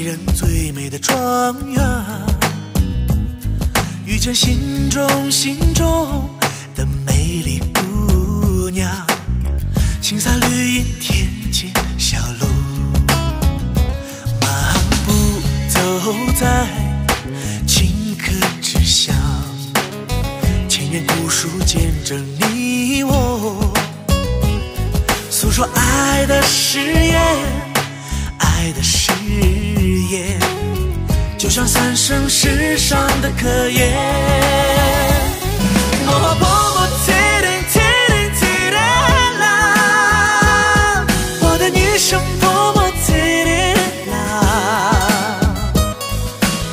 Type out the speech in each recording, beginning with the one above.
女人最美的庄园，遇见心中的美丽姑娘，青草绿荫田间小路，漫步走在顷刻之乡，千年古树见证你我，诉说爱的誓言，爱的誓言，就像三生石上的刻言。我默默听听啦，我的女生默默听啦，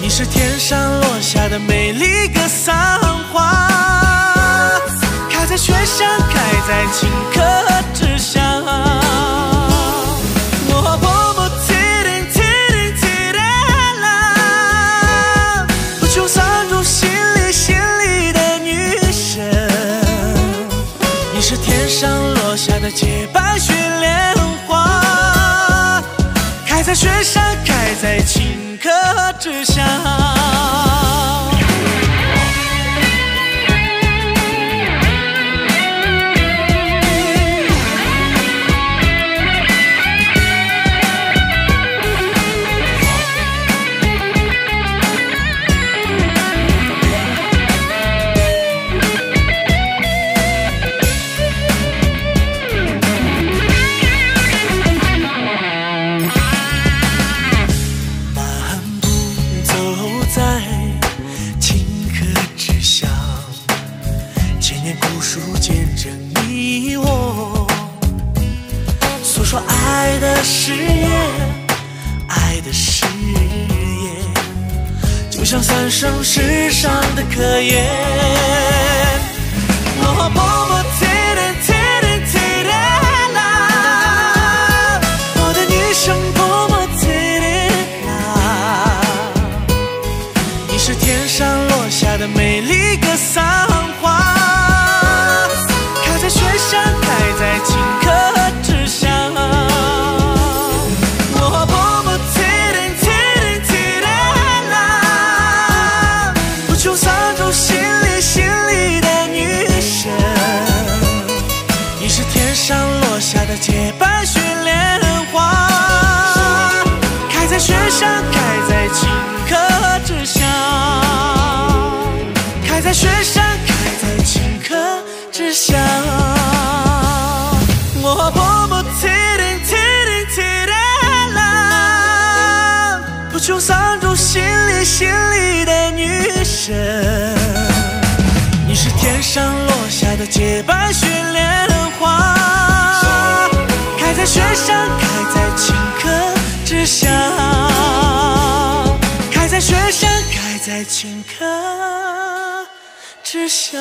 你是天上落下的美丽格桑花，开在雪山，开在顷刻之乡。是天上落下的洁白雪莲花，开在雪山，开在顷刻之乡。古树见证你我，诉说爱的誓言，爱的誓言，就像三生石上的刻言。我默默听啦，我的女生默默听啦，你是天上落下的美丽格桑花，雪山开在顷刻之乡。我默默听啦，不求藏住心里的女神，你是天上落下的洁白雪莲花，开在雪山，开在顷刻之乡，开在雪山，开在顷刻之乡。我默默听啦，不求藏住心里的女神，你是天上落下的洁白雪莲花，开在雪山，开在顷刻之乡，开在雪山，开在顷刻之乡。